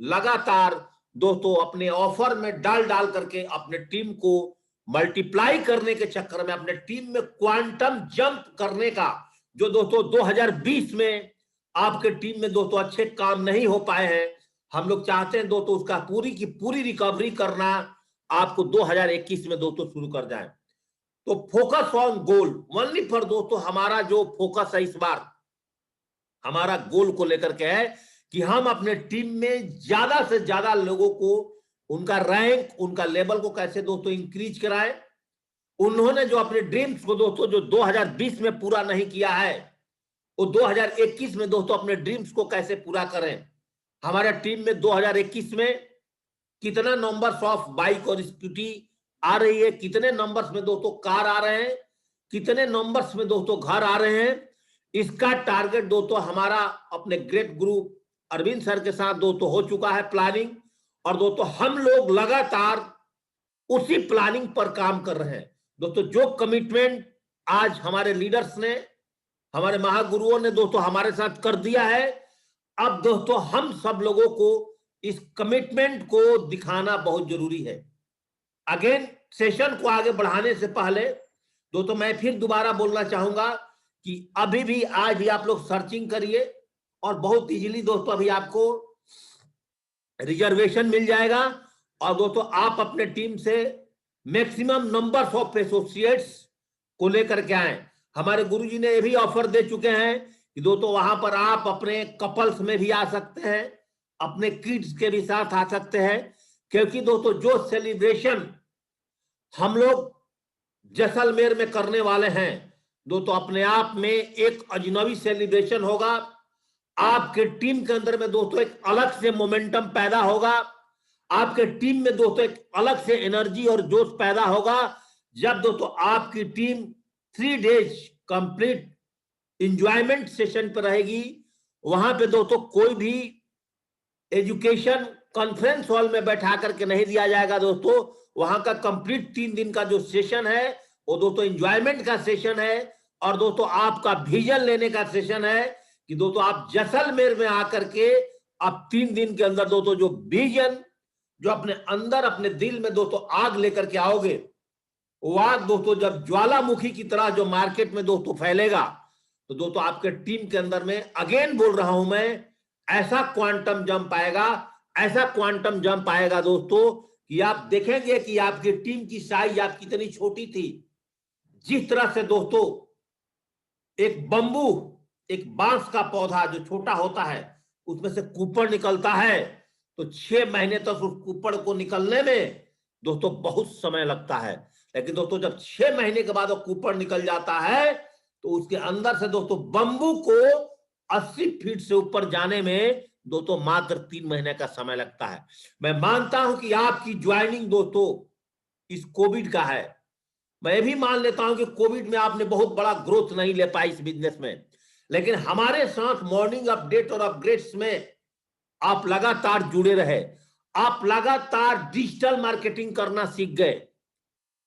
लगातार दोस्तों अपने ऑफर में डाल डाल करके अपने टीम को मल्टीप्लाई करने के चक्कर में, अपने टीम में क्वांटम जंप करने का जो दोस्तों 2020 में आपके टीम में दोस्तों अच्छे काम नहीं हो पाए हैं, हम लोग चाहते हैं दोस्तों उसका पूरी की पूरी रिकवरी करना आपको 2021 में दोस्तों शुरू कर जाए। तो focus on goal only for दोस्तों, हमारा जो फोकस है इस बार हमारा गोल को लेकर के है कि हम अपने टीम में ज्यादा से ज्यादा लोगों को उनका रैंक, उनका लेवल को कैसे दोस्तों इंक्रीज कराए। उन्होंने जो अपने ड्रीम्स को दोस्तों जो 2020 में पूरा नहीं किया है, वो 2021 में दोस्तों अपने ड्रीम्स को कैसे पूरा करें। हमारे टीम में 2021 में कितना नंबर्स ऑफ बाइक और स्कूटी आ रही है, कितने नंबर्स में दोस्तों कार आ रहे हैं, कितने नंबर्स में दोस्तों घर आ रहे हैं, इसका टारगेट दोस्तों हमारा अपने ग्रेट गुरु अरविंद सर के साथ दोस्तों हो चुका है प्लानिंग। और दोस्तों हम लोग लगातार उसी प्लानिंग पर काम कर रहे हैं दोस्तों। जो कमिटमेंट आज हमारे लीडर्स ने, हमारे महागुरुओं ने दोस्तों हमारे साथ कर दिया है, अब दोस्तों हम सब लोगों को इस कमिटमेंट को दिखाना बहुत जरूरी है। अगेन सेशन को आगे बढ़ाने से पहले दोस्तों मैं फिर दोबारा बोलना चाहूंगा कि अभी भी आज भी आप लोग सर्चिंग करिए और बहुत इजीली दोस्तों अभी आपको रिजर्वेशन मिल जाएगा। और दोस्तों आप अपने टीम से मैक्सिमम नंबर्स ऑफ एसोसिएट्स को लेकर के आए। हमारे गुरुजी ने ये भी ऑफर दे चुके हैं कि दोस्तों वहां पर आप अपने कपल्स में भी आ सकते हैं, अपने किड्स के भी साथ आ सकते हैं, क्योंकि दोस्तों जो सेलिब्रेशन हम लोग जैसलमेर में करने वाले हैं दोस्तों अपने आप में एक अजनबी सेलिब्रेशन होगा। आपके टीम के अंदर में दोस्तों एक अलग से मोमेंटम पैदा होगा, आपके टीम में दोस्तों एक अलग से एनर्जी और जोश पैदा होगा जब दोस्तों आपकी team 3 days complete enjoyment session पर रहेगी। वहां पे दोस्तों कोई भी एजुकेशन कॉन्फ्रेंस हॉल में बैठा करके नहीं दिया जाएगा दोस्तों। वहां का कंप्लीट 3 दिन का जो सेशन है वो दोस्तों एंजॉयमेंट का सेशन है और दोस्तों आपका विजन लेने का सेशन है कि दोस्तों आप जैसलमेर में आकर के आप 3 दिन के अंदर दोस्तों जो विजन, जो अपने अंदर अपने दिल में दोस्तों आग लेकर के आओगे, वो आग दोस्तों जब ज्वालामुखी की तरह जो मार्केट में दोस्तों फैलेगा तो दोस्तों आपके टीम के अंदर में अगेन बोल रहा हूं मैं, ऐसा क्वांटम जंप आएगा, ऐसा क्वांटम जंप आएगा दोस्तों कि आप देखेंगे कि आपकी टीम की साइज आप कितनी छोटी थी। जिस तरह से दोस्तों एक बंबू, एक बांस का पौधा जो छोटा होता है उसमें से कुपड़ निकलता है, तो 6 महीने तक उस कुपड़ को निकलने में दोस्तों बहुत समय लगता है। लेकिन दोस्तों जब 6 महीने के बाद वो कुपड़ निकल जाता है तो उसके अंदर से दोस्तों बंबू को 80 फीट से ऊपर जाने में दोस्तों मात्र 3 महीने का समय लगता है। मैं मानता हूं कि आपकी ज्वाइनिंग दोस्तों इस कोविड का है। मैं भी मान लेता हूं कि कोविड में आपने बहुत बड़ा ग्रोथ नहीं ले पाई इस बिजनेस में, लेकिन हमारे साथ मॉर्निंग अपडेट और अपग्रेड्स में आप लगातार जुड़े रहे, आप लगातार डिजिटल मार्केटिंग करना सीख गए,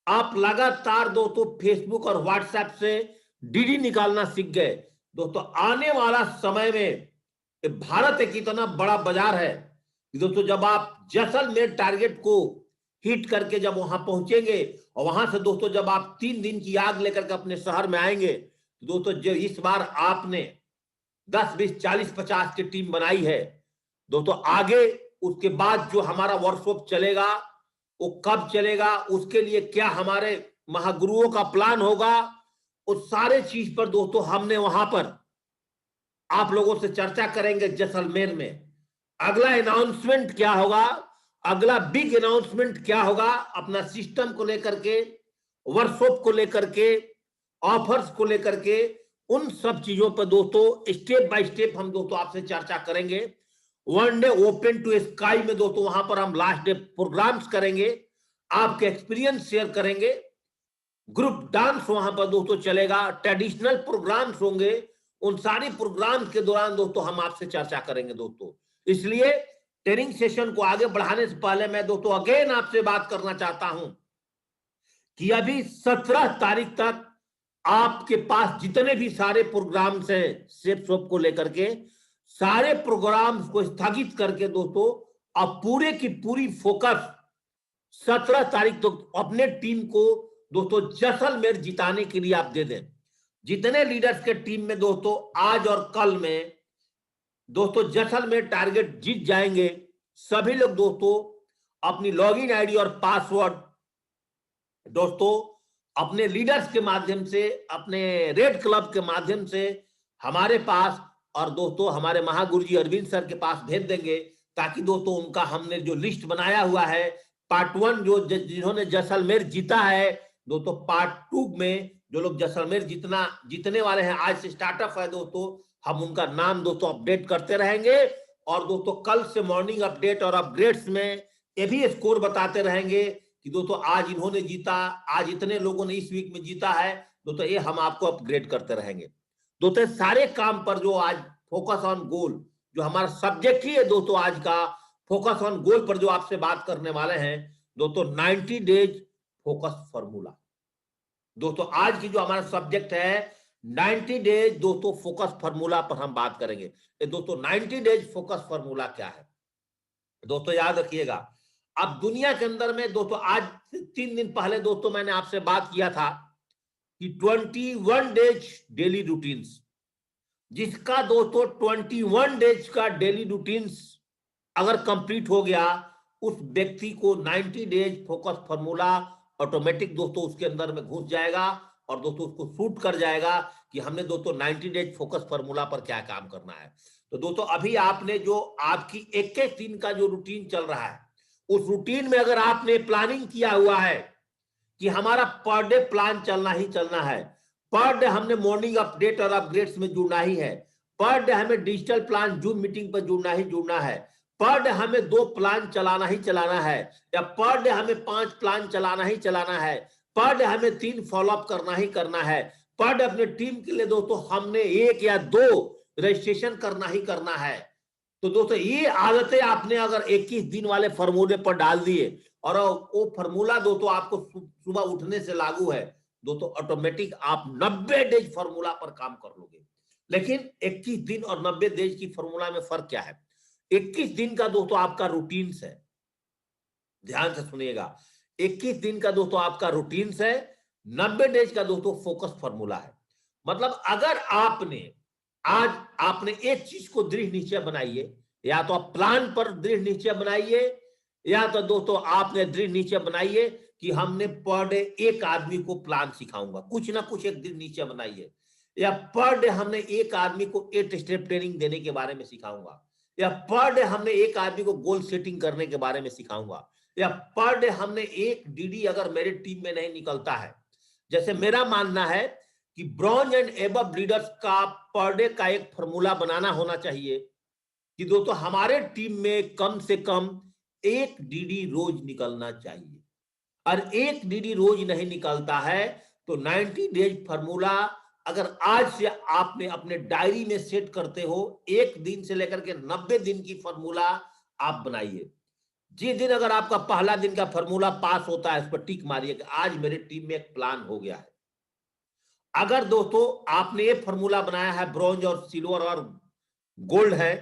आप लगातार दोस्तों फेसबुक और व्हाट्सएप से डीडी निकालना सीख गए। दोस्तों आने वाला समय में भारत एक इतना बड़ा बाजार है कि दोस्तों जब आप जैसलमेर टारगेट को हिट करके जब वहां पहुंचेंगे और वहां से दोस्तों जब आप 3 दिन की आग लेकर के अपने शहर में आएंगे तो दोस्तों जो इस बार आपने 10, 20, 40, 50 की टीम बनाई है दोस्तों, आगे उसके बाद जो हमारा वर्कशॉप चलेगा वो कब चलेगा, उसके लिए क्या हमारे महागुरुओं का प्लान होगा, उस सारे चीज पर दोस्तों हमने वहां पर आप लोगों से चर्चा करेंगे जैसलमेर में। अगला अनाउंसमेंट क्या होगा, अगला बिग अनाउंसमेंट क्या होगा, अपना सिस्टम को लेकर के, वर्कशॉप को लेकर के, ऑफर्स को लेकर के, उन सब चीजों पर दोस्तों स्टेप बाय स्टेप हम दोस्तों आपसे चर्चा करेंगे। 1 डे ओपन टू स्काई में दोस्तों वहां पर हम लास्ट डे प्रोग्राम्स करेंगे, आपके एक्सपीरियंस शेयर करेंगे, ग्रुप डांस वहां पर दोस्तों चलेगा, ट्रेडिशनल प्रोग्राम्स होंगे। उन सारी प्रोग्राम्स के दौरान दोस्तों हम आपसे चर्चा करेंगे दोस्तों। इसलिए ट्रेनिंग सेशन को आगे बढ़ाने से पहले मैं दोस्तों अगेन आपसे बात करना चाहता हूं कि अभी 17 तारीख तक आपके पास जितने भी सारे प्रोग्राम्स हैं सेफ शॉप को लेकर के, सारे प्रोग्राम्स को स्थगित करके दोस्तों अब पूरे की पूरी फोकस 17 तारीख तो अपने टीम को दोस्तों जैसलमेर जिताने के लिए आप दे दें। जितने लीडर्स के टीम में दोस्तों आज और कल में दोस्तों जैसलमेर टारगेट जीत जाएंगे, सभी लोग दोस्तों अपनी लॉगिन आईडी और पासवर्ड दोस्तों अपने लीडर्स के माध्यम से, अपने रेड क्लब के माध्यम से हमारे पास और दोस्तों हमारे महागुरु जी अरविंद सर के पास भेज देंगे, ताकि दोस्तों उनका हमने जो लिस्ट बनाया हुआ है पार्ट 1 जो जिन्होंने जैसलमेर जीता है, दोस्तों पार्ट 2 में जो लोग जैसलमेर जीतने वाले हैं, आज से स्टार्टअप है दोस्तों, हम उनका नाम दोस्तों अपडेट करते रहेंगे। और दोस्तों कल से मॉर्निंग अपडेट और अपग्रेड्स में ये भी स्कोर बताते रहेंगे कि दोस्तों आज इन्होंने जीता, आज इतने लोगों ने इस वीक में जीता है, दोस्तों ये हम आपको अपग्रेड करते रहेंगे। दोस्तों सारे काम पर जो आज फोकस ऑन गोल जो हमारा सब्जेक्ट ही है दोस्तों, आज का फोकस ऑन गोल पर जो आपसे बात करने वाले हैं दोस्तों, 90 डेज फोकस फॉर्मूला। दोस्तों आज की जो हमारा सब्जेक्ट है 90 डेज दोस्तों फोकस फॉर्मूला पर हम बात करेंगे। दोस्तों 90 डेज फोकस फॉर्मूला क्या है दोस्तों, याद रखिएगा। अब दुनिया के अंदर में दोस्तों आज से 3 दिन पहले दोस्तों मैंने आपसे बात किया था कि 21 डेज डेली रूटीन्स, जिसका दोस्तों 21 डेज का डेली रूटीन्स अगर कंप्लीट हो गया, उस व्यक्ति को 90 डेज फोकस फॉर्मूला ऑटोमेटिक दोस्तों उसके अंदर में घुस जाएगा और दोस्तों उसको शूट कर जाएगा कि हमने दोस्तों 90 डेज फोकस फॉर्मूला पर क्या काम करना है। तो दोस्तों अभी आपने जो आपकी 21 दिन का जो रूटीन चल रहा है, उस रूटीन में अगर आपने प्लानिंग किया हुआ है कि हमारा पर डे प्लान चलना ही चलना है, पर डे हमने मॉर्निंग अपडेट और अपग्रेड्स में जुड़ना ही है, पर डे हमें डिजिटल प्लान जूम मीटिंग पर जुड़ना है, पर डे हमें 2 प्लान चलाना ही चलाना है, या पर डे हमें 5 प्लान चलाना ही चलाना है, पर डे हमें 3 फॉलोअप करना ही करना है, पर डे अपने टीम के लिए दोस्तों हमने 1 या 2 रजिस्ट्रेशन करना ही करना है। तो दोस्तों ये आदतें आपने अगर 21 दिन वाले फॉर्मूले पर डाल दिए और वो फॉर्मूला दोस्तों आपको सुबह उठने से लागू है, दोस्तों ऑटोमेटिक आप 90 डेज फॉर्मूला पर काम कर लोगे। लेकिन 21 दिन और 90 डेज की फॉर्मूला में फर्क क्या है? 21 दिन का दोस्तों आपका रूटीन्स है, ध्यान से सुनिएगा, 21 दिन का दोस्तों आपका रूटीन्स है, 90 डेज का दोस्तों फोकस फॉर्मूला है। मतलब अगर आज आपने एक चीज को दृढ़ निश्चय बनाइए, या तो आप प्लान पर दृढ़ निश्चय बनाइए, या तो दोस्तों आपने दृढ़ निश्चय बनाइए कि हमने पर डे एक आदमी को प्लान सिखाऊंगा, कुछ ना कुछ एक दृढ़ निश्चय बनाइए, या पर डे हमने एक आदमी को 8 स्टेप ट्रेनिंग देने के बारे में सिखाऊंगा, या पर डे हमने एक आदमी को गोल सेटिंग करने के बारे में सिखाऊंगा, या पर डे हमने एक डीडी अगर मेरे टीम में नहीं निकलता है, जैसे मेरा मानना है कि ब्रॉन्ज एंड एबव लीडर्स का पर डे का एक फॉर्मूला बनाना होना चाहिए कि दोस्तों हमारे टीम में कम से कम 1 डीडी रोज निकलना चाहिए, और 1 डीडी रोज नहीं निकलता है तो 90 डेज फॉर्मूला अगर आज से आपने अपने डायरी में सेट करते हो, 1 दिन से लेकर के 90 दिन की फॉर्मूला आप बनाइए। जिस दिन अगर आपका पहला दिन का फॉर्मूला पास होता है, उस पर टिक मारिए कि आज मेरे टीम में एक प्लान हो गया है। अगर दोस्तों आपने ये फॉर्मूला बनाया है, ब्रॉन्ज और सिल्वर और गोल्ड है,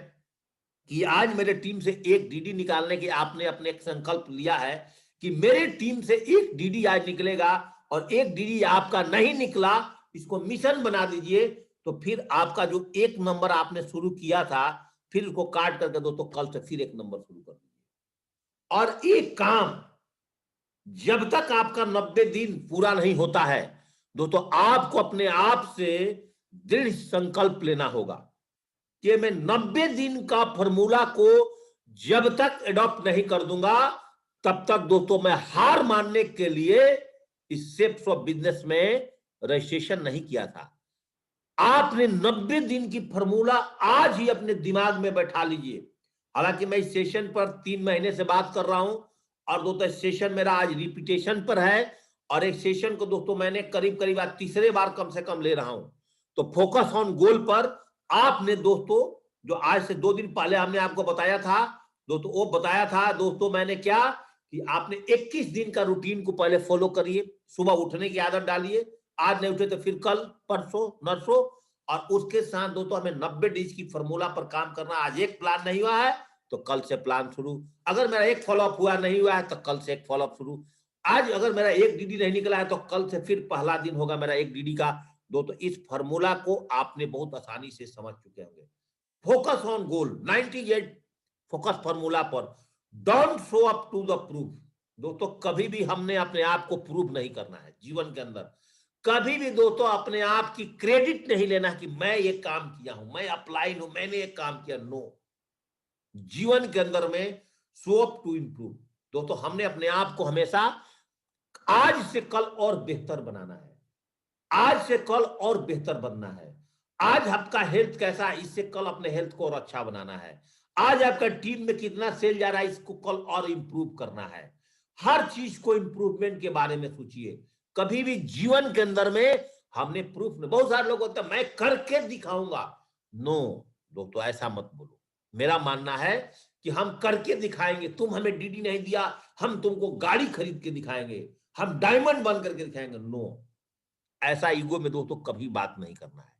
कि आज मेरे टीम से 1 डीडी निकालने की आपने अपने एक संकल्प लिया है कि मेरे टीम से 1 डीडी आज निकलेगा, और 1 डीडी आपका नहीं निकला, इसको मिशन बना दीजिए। तो फिर आपका जो 1 नंबर आपने शुरू किया था, फिर उसको काट करके दोस्तों कल से फिर 1 नंबर शुरू कर दीजिए। और एक काम जब तक आपका 90 दिन पूरा नहीं होता है दोस्तों, आपको अपने आप से दृढ़ संकल्प लेना होगा कि मैं 90 दिन का फॉर्मूला को जब तक एडॉप्ट नहीं कर दूंगा, तब तक दोस्तों मैं हार मानने के लिए इस शेप्स ऑफ बिजनेस में रजिस्ट्रेशन नहीं किया था। आपने 90 दिन की फॉर्मूला आज ही अपने दिमाग में बैठा लीजिए। हालांकि मैं इस सेशन पर 3 महीने से बात कर रहा हूं, और दोस्तों सेशन मेरा आज रिपीटेशन पर है, और एक सेशन को दोस्तों मैंने करीब आज तीसरे बार कम से कम ले रहा हूं। तो फोकस ऑन गोल पर आपने दोस्तों, जो आज से 2 दिन पहले हमने आपको बताया था दोस्तों, वो बताया था दोस्तों मैंने क्या कि आपने 21 दिन का रूटीन को पहले फॉलो करिए, सुबह उठने की आदत डालिए, आज नहीं उठे तो फिर कल, परसों, नरसों, और उसके साथ दोस्तों हमें 90 डेज की फॉर्मूला पर काम करना। आज एक प्लान नहीं हुआ है तो कल से प्लान शुरू। अगर मेरा एक फॉलोअप हुआ नहीं हुआ है तो कल से एक फॉलोअप शुरू। आज अगर मेरा एक डीडी नहीं निकला है तो कल से फिर पहला दिन होगा मेरा एक डीडी का। दोस्तों इस फॉर्मूला को आपने बहुत आसानी से समझ चुके होंगे। Focus on goal, 98 focus formula पर। Don't show up to the proof. दोस्तों कभी भी हमने अपने आप को प्रूव नहीं करना है जीवन के अंदर। कभी भी दोस्तों अपने आप की क्रेडिट नहीं लेना कि मैं ये काम किया हूं, मैं अप्लाइड हूं, मैंने ये काम किया। नो, जीवन के अंदर में शो अप टू इंप्रूव। दोस्तों हमने अपने आप को हमेशा आज से कल और बेहतर बनाना है, आज से कल और बेहतर बनना है। आज आपका हेल्थ कैसा है, इससे कल अपने हेल्थ को और अच्छा बनाना है। आज आपका टीम में कितना सेल जा रहा है, इसको कल और इंप्रूव करना है। हर चीज को इंप्रूवमेंट के बारे में सोचिए। कभी भी जीवन के अंदर में हमने प्रूफ नहीं, बहुत सारे लोग होते हैं मैं करके दिखाऊंगा। नो दोस्तों ऐसा मत बोलो। मेरा मानना है कि हम करके दिखाएंगे। तुम हमें डीडी नहीं दिया, हम तुमको गाड़ी खरीद के दिखाएंगे, हम डायमंड बन करके दिखाएंगे। नो, ऐसा ईगो में दोस्तों कभी बात नहीं करना है।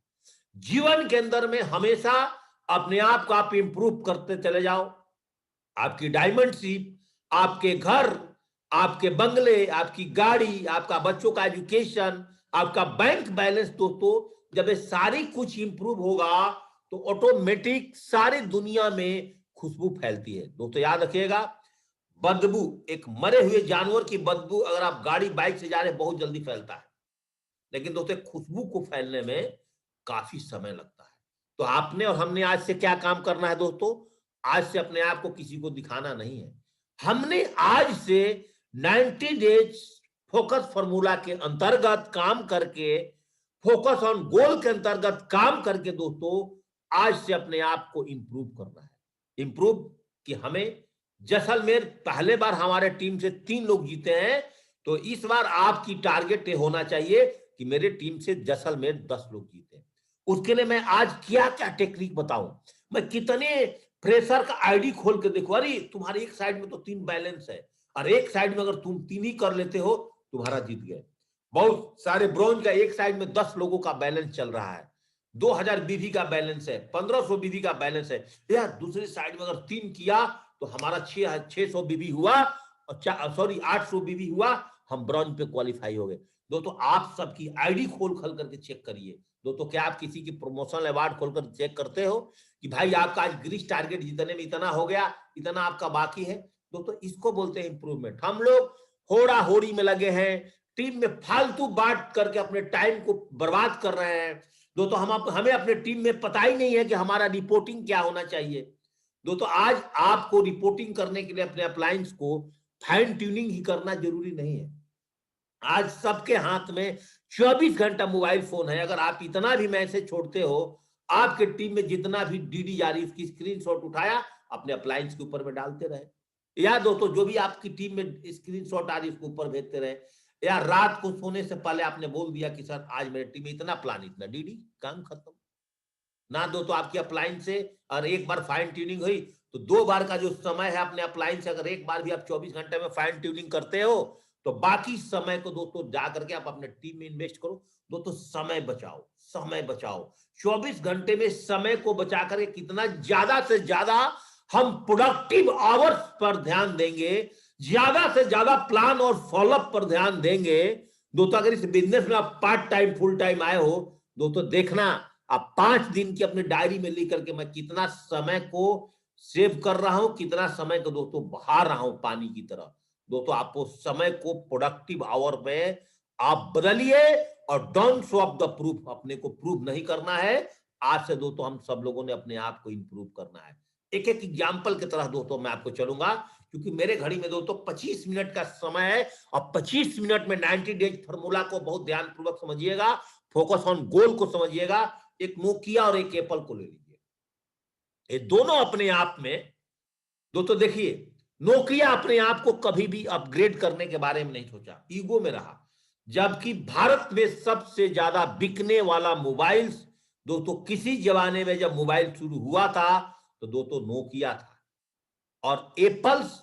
जीवन के अंदर में हमेशा अपने आप को आप इंप्रूव करते चले जाओ। आपकी डायमंड शिप, आपके घर, आपके बंगले, आपकी गाड़ी, आपका बच्चों का एजुकेशन, आपका बैंक बैलेंस, दोस्तों जब ये सारी कुछ इंप्रूव होगा तो ऑटोमेटिक सारी दुनिया में खुशबू फैलती है। दोस्तों याद रखिएगा, बदबू, एक मरे हुए जानवर की बदबू अगर आप गाड़ी बाइक से जा रहे हैं बहुत जल्दी फैलता है, लेकिन दोस्तों खुशबू को फैलने में काफी समय लगता है। तो आपने और हमने आज से क्या काम करना है दोस्तों? आज से अपने आप को किसी को दिखाना नहीं है। हमने आज से 90 डेज फोकस फॉर्मूला के अंतर्गत काम करके, फोकस ऑन गोल के अंतर्गत काम करके दोस्तों आज से अपने आप को इंप्रूव करना है। इंप्रूव कि हमें जैसलमेर पहले बार हमारे टीम से 3 लोग जीते हैं, तो इस बार आपकी टारगेट होना चाहिए कि मेरे टीम से जैसलमेर 10 लोग जीते। उसके लिए मैं आज क्या क्या टेक्निक बताऊं, मैं कितने फ्रेशर का आईडी खोल के देखो, अरे तुम्हारे एक साइड में तो 3 बैलेंस है और एक साइड में अगर तुम 3 ही कर लेते हो तुम्हारा जीत गए। बहुत सारे ब्रॉन्ज का एक साइड में 10 लोगों का बैलेंस चल रहा है, 2000 बीवी का बैलेंस है, 1500 बीवी का बैलेंस है यार। दूसरी साइड में अगर 3 किया तो हमारा 600 बीवी हुआ और 800 बीवी हुआ, हम ब्रॉन्ज पे क्वालिफाई हो गए। दोस्तों आप सबकी आईडी खोल करके चेक करिए। दोस्तों क्या आप किसी की प्रमोशनल अवार्ड खोलकर चेक करते हो कि भाई आपका आज ग्रीस टारगेट जितने में इतना हो गया, इतना आपका बाकी है? दोस्तों इसको बोलते हैं इंप्रूवमेंट। हम लोग होड़ा होड़ी में लगे हैं, टीम में फालतू बांट करके अपने टाइम को बर्बाद कर रहे हैं। दोस्तों हमें अपने टीम में पता ही नहीं है कि हमारा रिपोर्टिंग क्या होना चाहिए। दोस्तों आज आपको रिपोर्टिंग करने के लिए अपने अप्लायंस को फाइन ट्यूनिंग ही करना जरूरी नहीं है। आज सबके हाथ में 24 घंटा मोबाइल फोन है। अगर आप इतना भी मैसेज छोड़ते हो, आपके टीम में जितना भी डीडी जा रही है उसकी स्क्रीनशॉट उठाया अपने अप्लायंस के ऊपर में डालते रहे, या दोस्तों जो भी आपकी टीम में स्क्रीनशॉट आ रही है उसके ऊपर भेजते रहे, या रात को सोने से पहले आपने बोल दिया कि सर आज मेरे टीम में इतना प्लान, इतना डीडी, काम खत्म ना। दोस्तों आपकी अप्लायंस से और एक बार फाइन ट्यूनिंग हुई तो 2 बार का जो समय है अपने अप्लायंस से, अगर एक बार भी आप 24 घंटे में फाइन ट्यूनिंग करते हो तो बाकी समय को दोस्तों जा करके आप अपने टीम में इन्वेस्ट करो। दोस्तों समय बचाओ, समय बचाओ। 24 घंटे में समय को बचा करके कितना ज्यादा से ज्यादा हम प्रोडक्टिव आवर्स पर ध्यान देंगे, ज्यादा से ज्यादा प्लान और फॉलोअप पर ध्यान देंगे। दोस्तों अगर इस बिजनेस में आप पार्ट टाइम फुल टाइम आए हो, दोस्तों देखना आप 5 दिन की अपनी डायरी में लिख करके मैं कितना समय को सेव कर रहा हूं, कितना समय को दोस्तों बहा रहा हूं पानी की तरह। दोस्तों आपको समय को प्रोडक्टिव आवर में आप बदलिए और don't show up the proof. अपने को प्रूव नहीं करना है। आज से दोस्तों हम सब लोगों ने अपने आप को इंप्रूव करना है। एक एक एग्जाम्पल की तरह दोस्तों मैं आपको चलूंगा, क्योंकि मेरे घड़ी में दोस्तों 25 मिनट का समय है और 25 मिनट में 90 डेज फॉर्मूला को बहुत ध्यान पूर्वक समझिएगा, फोकस ऑन गोल को समझिएगा। एक नोकिया और एक एप्पल को ले लीजिए, ये दोनों अपने आप में दोस्तों देखिए, नोकिया अपने आप को कभी भी अपग्रेड करने के बारे में नहीं सोचा, ईगो में रहा। जबकि भारत में सबसे ज्यादा बिकने वाला मोबाइल दोस्तों किसी जमाने में जब मोबाइल शुरू हुआ था तो दोस्तों नोकिया था, और एप्पल्स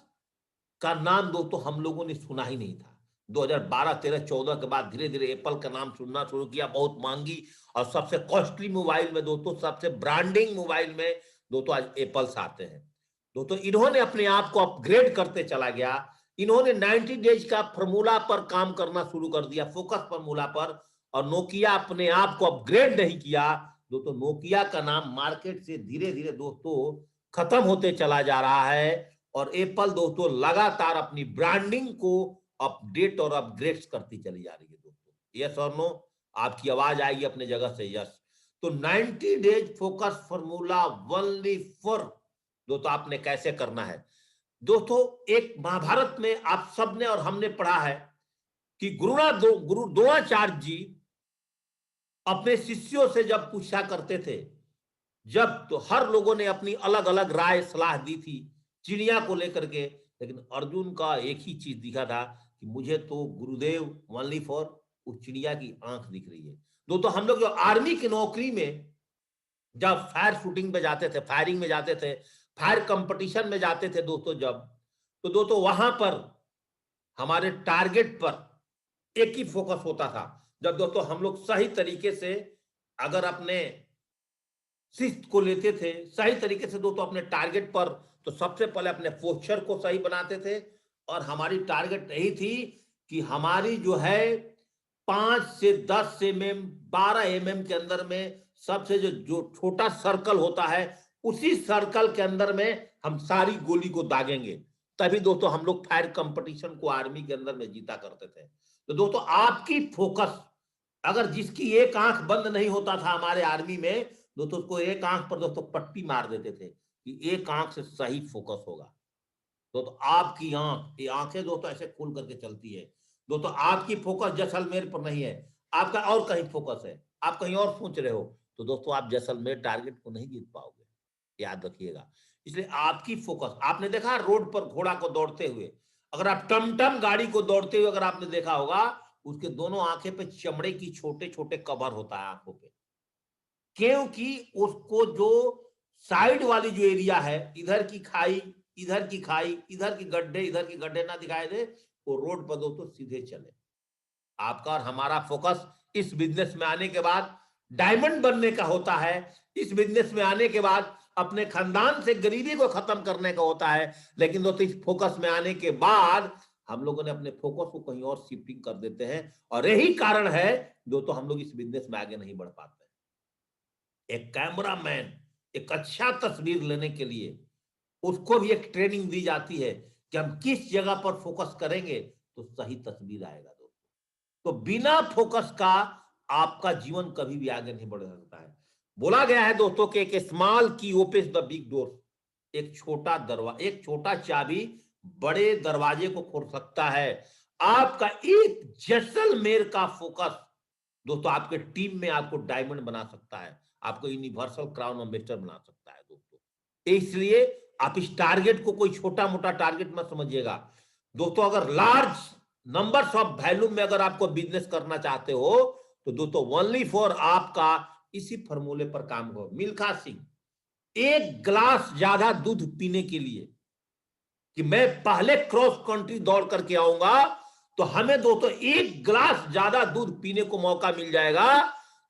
का नाम दोस्तों हम लोगों ने सुना ही नहीं था। 2012, 13, 14 के बाद धीरे धीरे एप्पल का नाम सुनना शुरू किया। बहुत महंगी और सबसे कॉस्टली मोबाइल में दोस्तों, सबसे ब्रांडिंग मोबाइल में दोस्तों आज एप्पल्स आते हैं। दोस्तों इन्होंने अपने आप को अपग्रेड करते चला गया। इन्होंने 90 डेज का फॉर्मूला पर काम करना शुरू कर दिया, फोकस फॉर्मूला पर, और नोकिया अपने आप को अपग्रेड नहीं किया। दोस्तों नोकिया का नाम मार्केट से धीरे धीरे दोस्तों खत्म होते चला जा रहा है, और एप्पल दोस्तों लगातार अपनी ब्रांडिंग को अपडेट और अपग्रेड करती चली जा रही है। दोस्तों यस और नो, आपकी आवाज आएगी अपने जगह से यस। तो 90 days focus formula only for, दोस्तों आपने कैसे करना है। दोस्तों एक महाभारत में आप सबने और हमने पढ़ा है कि गुरु द्रोणाचार्य जी अपने शिष्यों से जब पूछा करते थे, जब तो हर लोगों ने अपनी अलग अलग राय सलाह दी थी चिड़िया को लेकर के, लेकिन अर्जुन का एक ही चीज दिखा था कि मुझे तो गुरुदेव ओनली फॉर उस चिड़िया की आंख दिख रही है। दोस्तों हम लोग जो आर्मी की नौकरी में जब फायर शूटिंग पे जाते थे, फायरिंग में जाते थे, फायर कंपटीशन में जाते थे दोस्तों, जब तो दोस्तों वहां पर हमारे टारगेट पर एक ही फोकस होता था। जब दोस्तों हम लोग सही तरीके से अगर अपने शिस्त को लेते थे, सही तरीके से दोस्तों अपने टारगेट पर, तो सबसे पहले अपने पोस्चर को सही बनाते थे, और हमारी टारगेट यही थी कि हमारी जो है 5 से 10 mm 12 mm के अंदर में सबसे जो छोटा सर्कल होता है, उसी सर्कल के अंदर में हम सारी गोली को दागेंगे। तभी दोस्तों हम लोग फायर कंपटीशन को आर्मी के अंदर में जीता करते थे। तो दोस्तों आपकी फोकस, अगर जिसकी एक आंख बंद नहीं होता था हमारे आर्मी में, दोस्तों उसको एक आंख पर दोस्तों पट्टी मार देते थे कि एक आंख से सही फोकस होगा। दोस्तों आपकी आंख, ये आंखें दोस्तों ऐसे खुल करके चलती है। दोस्तों आपकी फोकस जैसलमेर पर नहीं है, आपका और कहीं फोकस है, आप कहीं और सोच रहे हो, तो दोस्तों आप जैसलमेर टारगेट को नहीं जीत पाओगे, याद रखिएगा। इसलिए आपकी फोकस, आपने देखा रोड पर घोड़ा को दौड़ते हुए, अगर आप टमटम गाड़ी को दौड़ते हुए अगर आपने देखा होगा, उसके दोनों आंखें पे चमड़े की छोटे छोटे कवर होता है आंखों पे, क्योंकि उसको जो साइड वाली जो एरिया है, इधर की खाई, इधर की खाई, इधर की गड्ढे ना दिखाई दे, वो रोड पर दोस्तों सीधे चले। आपका और हमारा फोकस इस बिजनेस में आने के बाद डायमंड बनने का होता है, इस बिजनेस में आने के बाद अपने खानदान से गरीबी को खत्म करने का होता है। लेकिन दोस्तों इस फोकस में आने के बाद हम लोगों ने अपने फोकस को कहीं और शिफ्टिंग कर देते हैं, और यही कारण है दोस्तों हम लोग इस बिजनेस में आगे नहीं बढ़ पाते। एक कैमरामैन एक अच्छा तस्वीर लेने के लिए उसको भी एक ट्रेनिंग दी जाती है कि हम किस जगह पर फोकस करेंगे तो सही तस्वीर आएगा। दोस्तों तो बिना फोकस का आपका जीवन कभी भी आगे नहीं बढ़ सकता है। बोला गया है दोस्तों कि एक स्मॉल की ओपन्स द बिग डोर, एक छोटा चाबी बड़े दरवाजे को खोल सकता है। आपका एक जैसलमेर का फोकस दोस्तों आपके टीम में आपको डायमंड बना सकता है, आपको यूनिवर्सल क्राउन एम्बेसडर बना सकता है। दोस्तों इसलिए आप इस टारगेट को कोई छोटा मोटा टारगेट मत समझिएगा। दोस्तों अगर लार्ज नंबर्स ऑफ वैल्यू में अगर आपको बिजनेस करना चाहते हो, तो दोस्तों ओनली फॉर आपका इसी फॉर्मूले पर काम करो। मिल्खा सिंह, एक ग्लास ज्यादा दूध पीने के लिए कि मैं पहले क्रॉस कंट्री दौड़ करके आऊंगा, तो हमें दोस्तों एक ग्लास ज्यादा दूध पीने को मौका मिल जाएगा,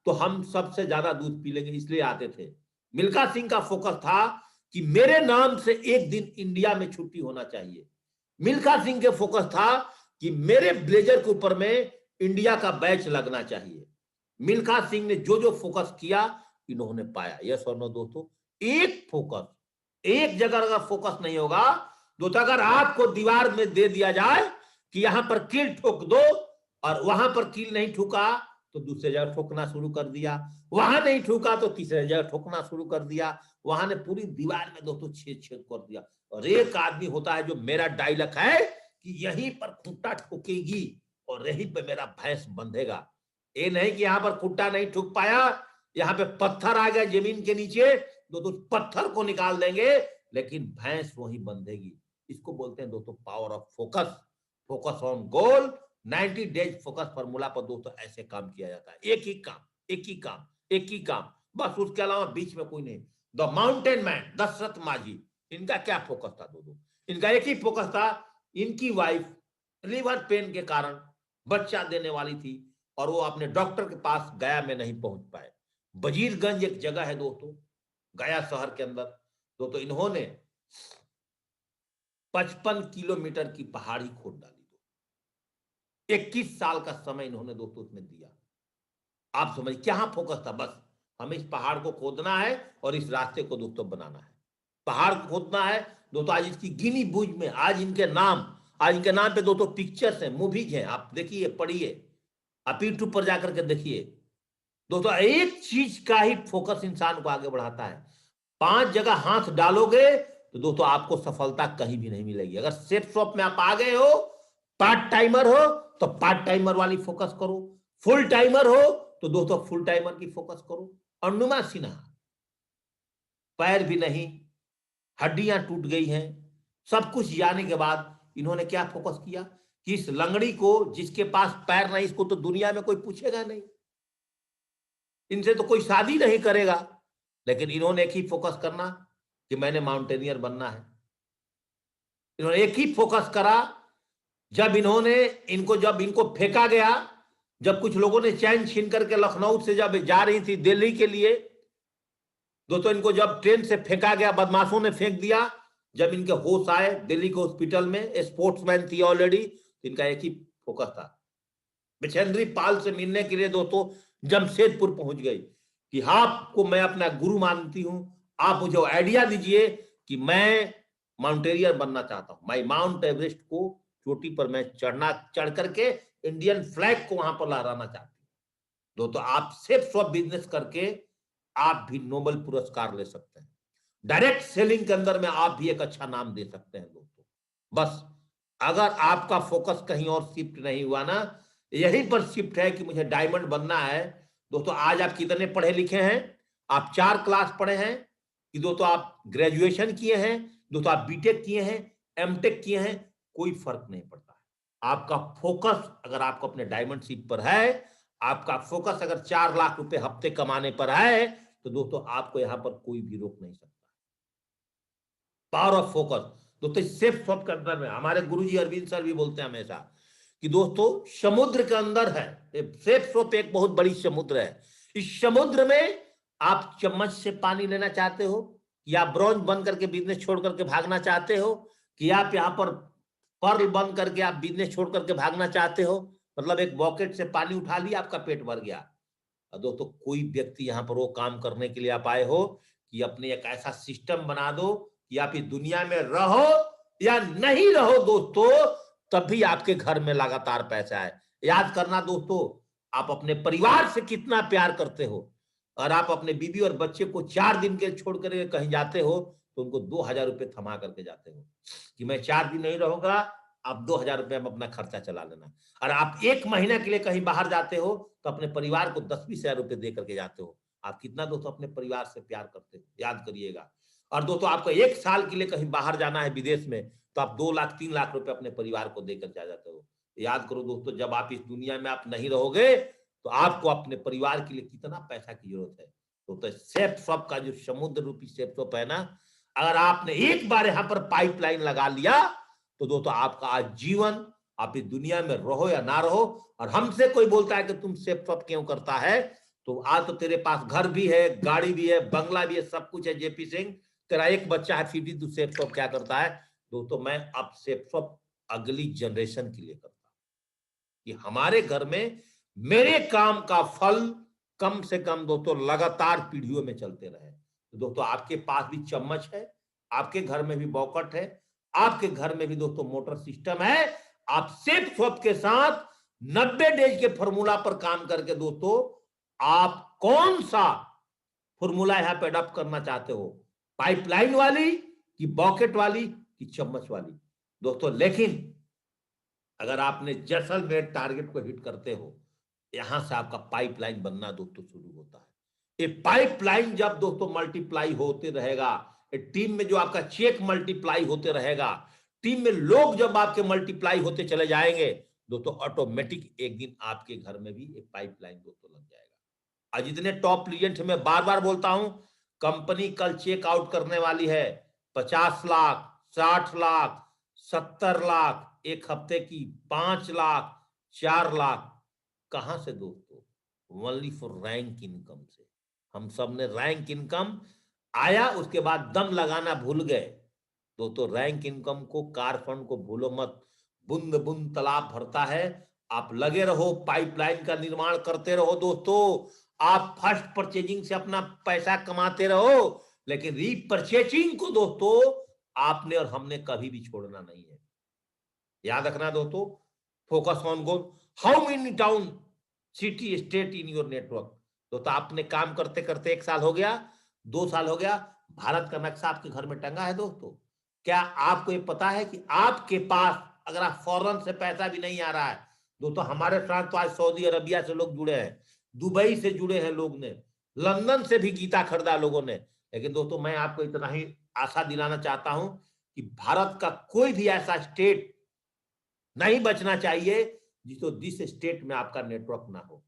तो हम सबसे ज्यादा दूध पी लेंगे, इसलिए आते थे। मिल्खा सिंह का फोकस था कि मेरे नाम से एक दिन इंडिया में छुट्टी होना चाहिए। मिल्खा सिंह के फोकस था कि मेरे ब्लेजर के ऊपर में इंडिया का बैच लगना चाहिए। मिल्खा सिंह ने जो जो फोकस किया इन्होंने पाया। यस और नो दोस्तों, एक फोकस, एक जगह अगर फोकस नहीं होगा दोस्तों, अगर आपको दीवार में दे दिया जाए कि यहां पर कील ठोक दो, और वहां पर कील नहीं ठुका तो दूसरे जगह ठोकना शुरू कर दिया, वहां नहीं ठुका तो तीसरे जगह ठोकना शुरू कर दिया, वहां ने पूरी दीवार में दोस्तों छेद छेद कर दिया। और एक आदमी होता है जो मेरा डायलॉग है कि यहीं पर खुट्टा ठोकेगी और यहीं पे मेरा भैंस बंधेगा। ये नहीं कि यहाँ पर खुट्टा नहीं ठुक पाया, यहाँ पे पत्थर आ गया जमीन के नीचे, दोस्तों पत्थर को निकाल देंगे लेकिन भैंस वहीं बंधेगी। इसको बोलते हैं दोस्तों power of focus, focus on goal. 90 days focus formula पर दोस्तों ऐसे काम किया जाता है, एक ही काम, एक ही काम, एक ही काम, बस उसके अलावा बीच में कोई नहीं। द माउंटेन मैन दशरथ माझी, इनका क्या फोकस था दोस्तों? इनका एक ही फोकस था, इनकी वाइफ लिवर पेन के कारण बच्चा देने वाली थी और वो अपने डॉक्टर के पास गया में नहीं पहुंच पाए। वजीरगंज एक जगह है दोस्तों गया शहर के अंदर, दोस्तों इन्होंने 55 किलोमीटर की पहाड़ी खोद डाली। 21 साल का समय इन्होंने दोस्तों उसमें दिया। आप समझ क्या फोकस था, बस हमें इस पहाड़ को खोदना है और इस रास्ते को दोस्तों बनाना है। पहाड़ को खोदना है दोस्तों। आज इसकी गिनी बुझ में आज इनके नाम पे दोस्तों पिक्चर्स हैं, मूवीज हैं, आप देखिए, पढ़िए, आप यूट्यूब पर जाकर के देखिए दोस्तों। एक चीज का ही फोकस इंसान को आगे बढ़ाता है। 5 जगह हाथ डालोगे तो दोस्तों आपको सफलता कहीं भी नहीं मिलेगी। अगर सेफ शॉप में आप आ गए हो, पार्ट टाइमर हो तो पार्ट टाइमर वाली फोकस करो, फुल टाइमर हो तो दोस्तों फुल टाइमर की फोकस करो। अनुमा सिन्हा, पैर भी नहीं, हड्डियां टूट गई हैं, सब कुछ जाने के बाद इन्होंने क्या फोकस किया कि इस लंगड़ी को, जिसके पास पैर नहीं, इसको तो दुनिया में कोई पूछेगा नहीं, इनसे तो कोई शादी नहीं करेगा, लेकिन इन्होंने एक ही फोकस करना कि मैंने माउंटेनियर बनना है। इन्होंने एक ही फोकस करा। जब इनको फेंका गया, जब कुछ लोगों ने चैन छीन करके लखनऊ से जब जा रही थी दिल्ली के लिए दोस्तों, इनको जब ट्रेन से फेंका गया, बदमाशों ने फेंक दिया, जब इनके होश आए दिल्ली के हॉस्पिटल में, स्पोर्ट्समैन थी ऑलरेडी, तो इनका एक ही फोकस था, बिछेंद्री पाल से मिलने के लिए दोस्तों जमशेदपुर पहुंच गई कि आपको मैं अपना गुरु मानती हूं, आप मुझे आइडिया दीजिए कि मैं माउंटेनियर बनना चाहता हूं, मैं माउंट एवरेस्ट को चोटी पर मैं चढ़ करके इंडियन फ्लैग को वहां पर लहराना चाहती हूँ। दोस्तों आप सिर्फ स्व बिजनेस करके आप भी नोबेल पुरस्कार ले सकते हैं। डायरेक्ट सेलिंग के अंदर में आप भी एक अच्छा नाम दे सकते हैं दोस्तों। बस अगर आपका फोकस कहीं और शिफ्ट नहीं हुआ ना, यहीं पर शिफ्ट है कि मुझे डायमंड बनना है। दोस्तों आज आप कितने पढ़े लिखे हैं? आप 4 क्लास पढ़े हैं कि दोस्तों आप ग्रेजुएशन किए हैं, दोस्तों आप बीटेक किए हैं, एमटेक किए हैं, कोई फर्क नहीं पड़ता है। आपका फोकस अगर आपको अपने डायमंडशिप पर है, आपका फोकस अगर 4 लाख रुपए हफ्ते कमाने पर है, तो दोस्तों आपको यहां पर कोई भी रोक नहीं सकता। पावर ऑफ फोकस दोस्तों, सेफ शॉप के अंदर में हमारे गुरुजी अरविंद सर भी बोलते हैं हमेशा कि दोस्तों समुद्र के अंदर है, सेफ शॉप एक बहुत बड़ी समुद्र है। इस समुद्र में आप चम्मच से पानी लेना चाहते हो, या ब्रॉन्ज बन करके बिजनेस छोड़ करके भागना चाहते हो, कि आप यहाँ पर पर्ल बन करके आप बिजनेस छोड़ करके भागना चाहते हो, मतलब एक बॉकेट से पानी उठा लिया, आपका पेट भर गया। दोस्तों कोई व्यक्ति यहाँ पर वो काम करने के लिए आप आए हो कि अपने एक ऐसा सिस्टम बना दो कि आप इस दुनिया में रहो या नहीं रहो दोस्तों, तब भी आपके घर में लगातार पैसा है। याद करना दोस्तों, आप अपने परिवार से कितना प्यार करते हो, और आप अपने बीवी और बच्चे को 4 दिन के छोड़ कर कहीं जाते हो तो उनको 2000 रुपए थमा करके जाते हो कि मैं 4 दिन नहीं रहूंगा, आप 2000 रुपए में अपना खर्चा चला लेना। और आप 1 महीना के लिए कहीं बाहर जाते हो तो अपने परिवार को 10-20 हजार रुपए दे करके जाते हो। आप कितना दोस्तों अपने परिवार से प्यार करते हो, याद करिएगा। और दोस्तों आपको 1 साल के लिए कहीं बाहर जाना है विदेश में, तो आप 2 लाख 3 लाख रुपए अपने परिवार को देकर जा जाते हो। याद करो दोस्तों, जब आप इस दुनिया में आप नहीं रहोगे तो आपको अपने परिवार के लिए कितना पैसा की जरूरत है। तो सेफ शॉप का जो समुद्र रूपी सेफ शॉप है ना, अगर आपने एक बार यहाँ पर पाइपलाइन लगा लिया तो दोस्तों आपका आज जीवन, आप इस दुनिया में रहो या ना रहो। और हमसे कोई बोलता है कि तुम सेफ शॉप क्यों करता है, तो आज तो तेरे पास घर भी है, गाड़ी भी है, बंगला भी है, सब कुछ है जेपी सिंह, तेरा एक बच्चा है, फिर भी तू सेफ शॉप क्या करता है? दोस्तों मैं अब सेफ शॉप अगली जनरेशन के लिए करता हूं कि हमारे घर में मेरे काम का फल कम से कम दोस्तों लगातार पीढ़ियों में चलते रहे। तो दोस्तों आपके पास भी चम्मच है, आपके घर में भी बॉकट है, आपके घर में भी दोस्तों मोटर सिस्टम है। आप सेफ शॉप के साथ 90 डेज के फॉर्मूला पर काम करके दोस्तों आप कौन सा फॉर्मूला यहां पे अडॉप्ट करना चाहते हो, पाइपलाइन वाली कि बॉकेट वाली कि चम्मच वाली दोस्तों। लेकिन अगर आपने जैसलमेर टारगेट को हिट करते हो, यहां से आपका पाइपलाइन बनना दोस्तों शुरू होता है। ये पाइपलाइन जब दोस्तों मल्टीप्लाई होते रहेगा, टीम में जो आपका चेक मल्टीप्लाई होते रहेगा, टीम में लोग जब आपके मल्टीप्लाई होते चले जाएंगे दोस्तों, ऑटोमेटिक एक दिन आपके घर में भी एक पाइपलाइन दोस्तों लग जाएगा। आज इतने टॉप लीजेंड में बार बार बोलता हूं, कंपनी कल चेक आउट करने वाली है 50 लाख, 60 लाख, 70 लाख, एक हफ्ते की 5 लाख, 4 लाख। कहां से दोस्तों? ओनली फॉर रैंक इनकम से। हम सब ने रैंक इनकम आया, उसके बाद दम लगाना भूल गए। दोस्तों रैंक इनकम को, कार फंड को भूलो मत। बूंद बूंद तालाब भरता है। आप लगे रहो, पाइपलाइन का निर्माण करते रहो दोस्तों। आप फर्स्ट परचेजिंग से अपना पैसा कमाते रहो, लेकिन रीपरचेजिंग को दोस्तों आपने और हमने कभी भी छोड़ना नहीं है। याद रखना दोस्तों, focus on goal. How many town, city, state in your network. दोस्तों आपने काम करते करते 1 साल हो गया, 2 साल हो गया, भारत का नक्शा आपके घर में टंगा है दोस्तों। क्या आपको ये पता है कि आपके पास अगर आप फॉरेन से पैसा भी नहीं आ रहा है दोस्तों, हमारे साथ तो आज सऊदी अरबिया से लोग जुड़े हैं, दुबई से जुड़े हैं लोग ने, लंदन से भी गीता खरीदा लोगों ने। लेकिन दोस्तों मैं आपको इतना ही आशा दिलाना चाहता हूं कि भारत का कोई भी ऐसा स्टेट नहीं बचना चाहिए जिस स्टेट में आपका नेटवर्क ना हो।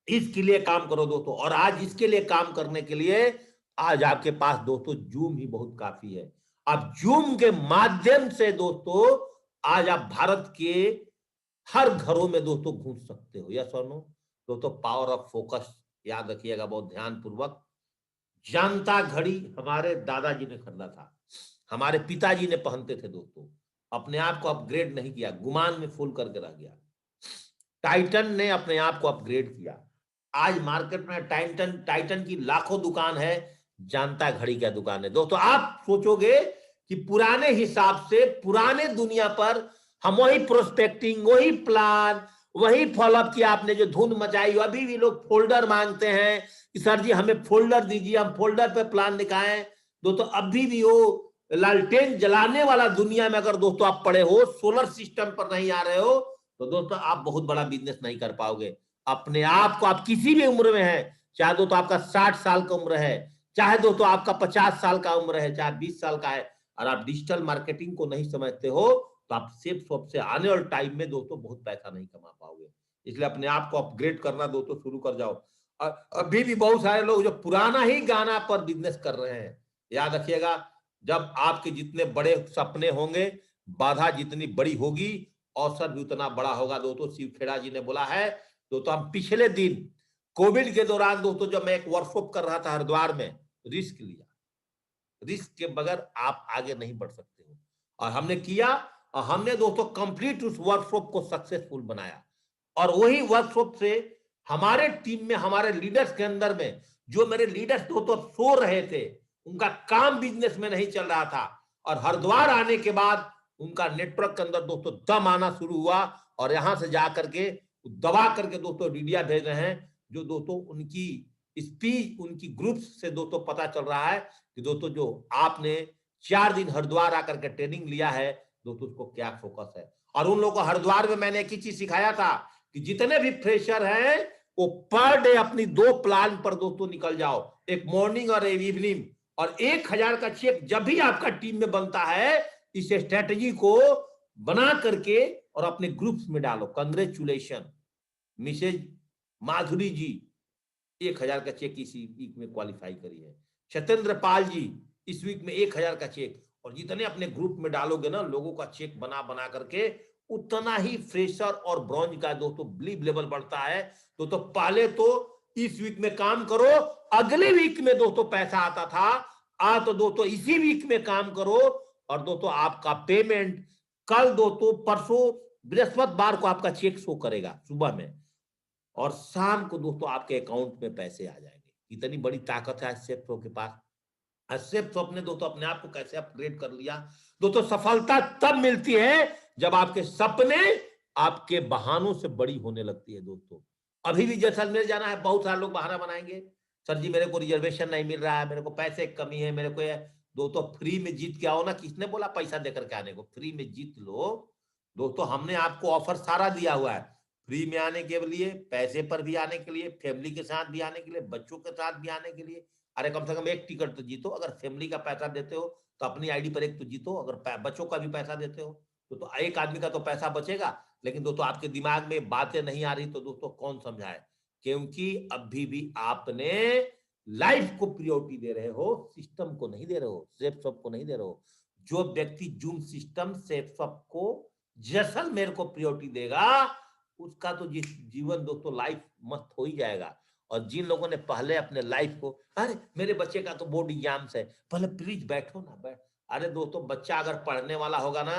इसके लिए काम करो दोस्तों। और आज इसके लिए काम करने के लिए आज आपके पास दोस्तों जूम ही बहुत काफी है। आप जूम के माध्यम से दोस्तों आज आप भारत के हर घरों में दोस्तों घुस सकते हो। यस और नो दोस्तों, पावर ऑफ फोकस याद रखिएगा बहुत ध्यान पूर्वक। जानता घड़ी हमारे दादाजी ने खरीदा था, हमारे पिताजी ने पहनते थे दोस्तों। अपने आप को अपग्रेड नहीं किया, गुमान में फुल करके रह गया। टाइटन ने अपने आप को अपग्रेड किया। आज मार्केट में टाइटन की लाखों दुकान है, जानता घड़ी क्या दुकान है दोस्तों। आप सोचोगे कि पुराने हिसाब से पुराने दुनिया पर हम वही प्रोस्पेक्टिंग, वही प्लान, वही फॉलोअप किया आपने जो धुन मचाई। अभी भी लोग फोल्डर मांगते हैं कि सर जी हमें फोल्डर दीजिए, हम फोल्डर पे प्लान दिखाएं दोस्तों। अभी भी वो लालटेन जलाने वाला दुनिया में अगर दोस्तों आप पड़े हो, सोलर सिस्टम पर नहीं आ रहे हो, तो दोस्तों आप बहुत बड़ा बिजनेस नहीं कर पाओगे। अपने आप को, आप किसी भी उम्र में है, चाहे दोस्तों आपका 60 साल का उम्र है, चाहे दोस्तों आपका 50 साल का उम्र है, चाहे 20 साल का है, और आप डिजिटल मार्केटिंग को नहीं समझते हो, तो आप सेफ शॉप से आने वाले टाइम में दोस्तों बहुत पैसा नहीं कमा पाओगे। इसलिए अपने आप को अपग्रेड करना दोस्तों शुरू कर जाओ। और अभी भी बहुत सारे लोग जो पुराना ही गाना पर बिजनेस कर रहे हैं, याद रखिएगा, जब आपके जितने बड़े सपने होंगे, बाधा जितनी बड़ी होगी, अवसर भी उतना बड़ा होगा दोस्तों। शिव खेड़ा जी ने बोला है दोस्तों। हम पिछले दिन कोविड के दौरान दोस्तों जब मैं एक वर्कशॉप कर रहा था हरिद्वार में, रिस्क लिया। रिस्क के बगैर आप आगे नहीं बढ़ सकते हो, और हमने किया, और हमने दोस्तों कंप्लीट उस वर्कशॉप को सक्सेसफुल बनाया। और वही वर्कशॉप से हमारे टीम में, हमारे लीडर्स के अंदर में, जो मेरे लीडर्स दोस्तों सो रहे थे, उनका काम बिजनेस में नहीं चल रहा था, और हरिद्वार आने के बाद उनका नेटवर्क के अंदर दोस्तों दम आना शुरू हुआ, और यहां से जाकर के दबा करके दोस्तों इंडिया भेज रहे हैं। जो दोस्तों उनकी स्पीच, उनकी ग्रुप से दोस्तों पता चल रहा है कि दोस्तों जो आपने 4 दिन हरिद्वार आकर के ट्रेनिंग लिया है दोस्तों, उसको क्या फोकस है। और उन लोगों को हरिद्वार में मैंने एक ही चीज सिखाया था कि जितने भी फ्रेशर हैं वो पर डे अपनी 2 प्लान पर दोस्तों निकल जाओ, एक मॉर्निंग और एक इवनिंग। और 1000 का चेक जब भी आपका टीम में बनता है, इस स्ट्रेटेजी को बना करके और अपने ग्रुप्स में डालो। कंग्रेचुलेशन मिसेज माधुरी जी, 1000 का चेक इसी वीक में क्वालिफाई करी है। सत्येंद्र पाल जी, इस वीक में 1000 का चेक। और जितने अपने ग्रुप में डालोगे ना, लोगों का चेक बना बना करके, उतना ही फ्रेशर और ब्रॉन्ज का दोस्तों बिलीव लेवल बढ़ता है। तो पहले तो इस वीक में काम करो, अगले वीक में दोस्तों पैसा आता था, तो दोस्तों इसी वीक में काम करो। और दोस्तों आपका पेमेंट कल दोस्तों, परसों बृहस्पतिवार को आपका चेक शो करेगा सुबह में, और शाम को दोस्तों आपके अकाउंट में पैसे आ जाएंगे। इतनी बड़ी ताकत है सेप्टो के पास। सेप्टो ने दोस्तों अपने आप को कैसे अपग्रेड कर लिया दोस्तों। सफलता तब मिलती है जब आपके सपने आपके बहानों से बड़ी होने लगती है दोस्तों। अभी भी जैसलमेर जाना है, बहुत सारे लोग बहाना बनाएंगे, सर जी मेरे को रिजर्वेशन नहीं मिल रहा है, मेरे को पैसे की कमी है, मेरे को दोस्तों फ्री में जीत के आओ ना। किसने बोला पैसा देकर के आने को? फ्री में जीत लो दोस्तों। हमने आपको ऑफर सारा दिया हुआ है, फ्री में आने के लिए, पैसे पर भी आने के लिए, फैमिली के साथ भी आने के लिए, बच्चों के साथ भी आने के लिए। अरे कम से कम एक टिकट तो जीतो। अगर फैमिली का पैसा देते हो तो अपनी आईडी पर एक तो जीतो। अगर बच्चों का भी पैसा देते हो तो एक आदमी का तो पैसा बचेगा। लेकिन दोस्तों आपके दिमाग में बातें नहीं आ रही तो दोस्तों कौन समझाए, क्योंकि अभी भी आपने लाइफ को प्रायोरिटी दे रहे हो, सिस्टम को नहीं दे रहे हो, सेफ शॉप को नहीं दे रहे हो। जो व्यक्ति जूम सिस्टम, सेफ शॉप को, जैसलमेर को प्रायोरिटी देगा, उसका तो जीवन दोस्तों लाइफ मस्त हो ही जाएगा। और जिन लोगों ने पहले अपने लाइफ को, अरे मेरे बच्चे का तो बोर्ड एग्जाम्स है, पहले प्लीज बैठो ना, अरे दोस्तों, बच्चा अगर पढ़ने वाला होगा ना,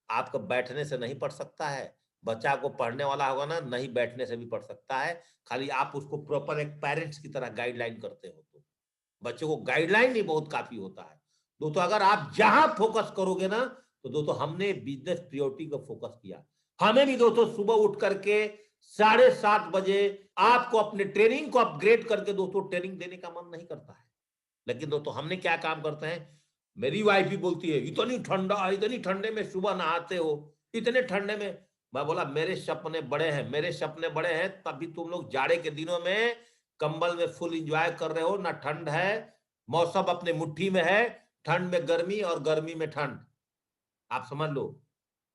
आपका बैठने से नहीं पढ़ सकता है। बच्चा को पढ़ने वाला होगा ना, नहीं बैठने से भी पढ़ सकता है। खाली आप उसको प्रॉपर एक पेरेंट्स की तरह गाइडलाइन करते हो तो बच्चे को गाइडलाइन ही बहुत काफी होता है। दोस्तों अगर आप जहां फोकस करोगे ना, तो दोस्तों हमने बिजनेस प्रियोरिटी को फोकस किया। हमें भी दोस्तों सुबह उठ करके 7:30 बजे आपको अपने ट्रेनिंग को अपग्रेड करके दोस्तों ट्रेनिंग देने का मन नहीं करता है। लेकिन दोस्तों हमने क्या काम करते हैं, मेरी वाइफ भी बोलती है इतनी ठंडा, इतनी ठंडे में सुबह नहाते हो, इतने ठंडे में। मैं बोला मेरे सपने बड़े हैं, मेरे सपने बड़े हैं, तभी तुम लोग जाड़े के दिनों में कंबल में फुल एंजॉय कर रहे हो ना। ठंड है, मौसम अपने मुट्ठी में है, ठंड में गर्मी और गर्मी में ठंड, आप समझ लो।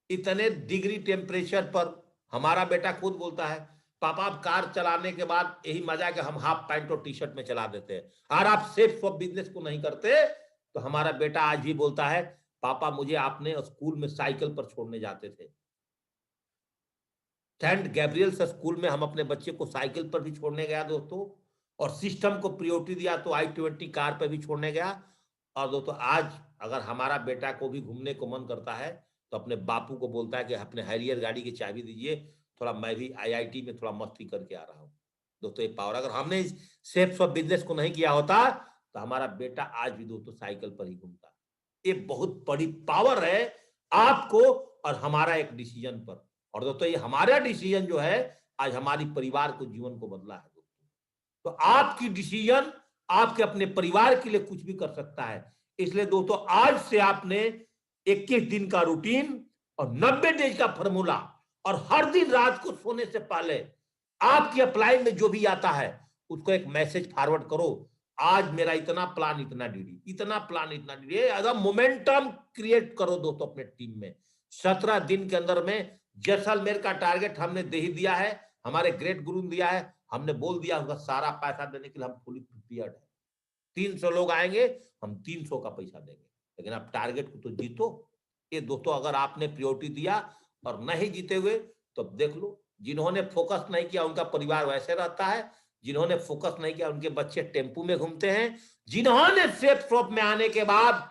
इतने डिग्री टेम्परेचर पर हमारा बेटा खुद बोलता है, पापा आप कार चलाने के बाद यही मजा है कि हम हाफ पैंट और टी शर्ट में चला देते हैं और आप सेफ ऑफ बिजनेस को नहीं करते। तो हमारा बेटा आज भी बोलता है, पापा मुझे आपने स्कूल में साइकिल पर छोड़ने जाते थे। सेंट गैब्रियल स्कूल में हम अपने बच्चे को साइकिल पर भी छोड़ने गया दोस्तों, और सिस्टम को प्रायोरिटी दिया तो i20 कार पर भी छोड़ने गया। और दोस्तों आज अगर हमारा बेटा को भी घूमने को मन करता है तो अपने बापू को बोलता है कि अपने हैरियर गाड़ी की चाबी दीजिए, थोड़ा मैं भी आईआईटी में थोड़ा मस्ती करके आ रहा हूँ। दोस्तों ये पावर, अगर हमने इस सेफ ऑफ बिजनेस को नहीं किया होता तो हमारा बेटा आज भी दोस्तों साइकिल पर ही घूमता। ये बहुत बड़ी पावर है आपको और हमारा एक डिसीजन पर। और दोस्तों ये हमारा डिसीजन जो है आज हमारी परिवार को, जीवन को बदला है दोस्तों। तो आपकी डिसीजन आपके अपने परिवार के लिए कुछ भी कर सकता है। इसलिए दोस्तों आज से आपने 21 दिन का रूटीन और 90 डेज का फॉर्मूला, और हर दिन रात को सोने से पहले आपकी अप्लाई में जो भी आता है उसको एक मैसेज फॉरवर्ड करो, आज मेरा इतना प्लान इतना डीडी, इतना प्लान इतना डीडी। अगर मोमेंटम क्रिएट करो दोस्तों अपने टीम में। 17 दिन के अंदर में जैसलमेर का टारगेट हमने दे ही दिया है, हमारे ग्रेट गुरु ने दिया है, हमने बोल दिया होगा सारा पैसा देने के लिए हम फुली प्रिपेयर्ड है। 300 लोग आएंगे, हम 300 का पैसा देंगे, लेकिन आप टारगेट को तो जीतो। ये दोस्तों अगर आपने प्रायोरिटी दिया और नहीं जीते हुए तो देख लो, जिन्होंने फोकस नहीं किया उनका परिवार वैसे रहता है, जिन्होंने फोकस नहीं किया उनके बच्चे टेम्पू में घूमते हैं, जिन्होंने सेफ शॉप में आने के बाद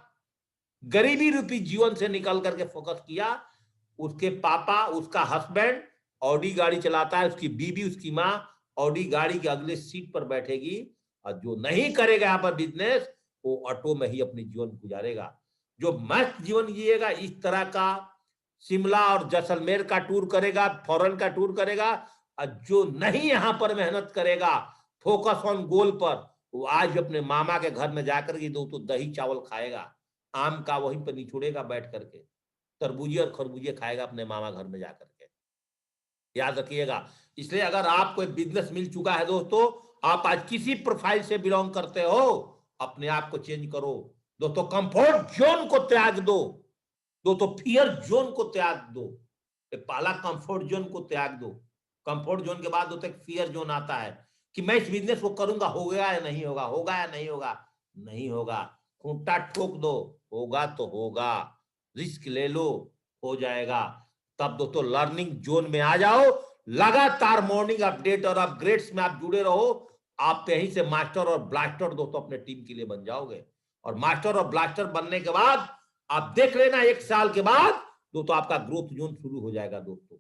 गरीबी रूपी जीवन से निकल करके फोकस किया, उसके पापा, उसका हस्बैंड ऑडी गाड़ी चलाता है, उसकी बीबी, उसकी माँ ऑडी गाड़ी के अगले सीट पर बैठेगी। और जो नहीं करेगा यहाँ पर बिजनेस, वो ऑटो में ही अपनी जीवन गुजारेगा। जो मस्त जीवन जिएगा, इस तरह का शिमला और जैसलमेर का टूर करेगा, फॉरेन का टूर करेगा। और जो नहीं यहाँ पर मेहनत करेगा, फोकस ऑन गोल पर, वो आज अपने मामा के घर में जाकर के दो तो दही चावल खाएगा, आम का वहीं पर निचोड़ेगा बैठ करके, तरबूजे और खरबूजे खाएगा अपने मामा घर में जाकर के। याद रखिएगा। इसलिए अगर आपको एक बिजनेस मिल चुका है दोस्तों, आप आज किसी प्रोफाइल से बिलोंग करते हो, अपने आप को चेंज करो दोस्तों। कंफर्ट जोन को त्याग दो दोस्तों, फियर जोन को त्याग दो। पहला कंफर्ट जोन को त्याग दो। कंफर्ट जोन के बाद दोस्तों एक फियर जोन आता है कि मैं इस बिजनेस को करूंगा, होगा या नहीं होगा, होगा या नहीं होगा, नहीं होगा। खूंटा ठोक दो, होगा तो होगा, रिस्क ले लो, हो जाएगा। तब दोस्तों लर्निंग जोन में आ जाओ, लगातार मॉर्निंग अपडेट और अपग्रेड्स में आप जुड़े रहो। आप यहीं से मास्टर और ब्लास्टर दोस्तों अपने टीम के लिए बन जाओगे। और मास्टर और ब्लास्टर बनने के बाद आप देख लेना 1 साल के बाद दोस्तों आपका ग्रोथ जोन शुरू हो जाएगा दोस्तों।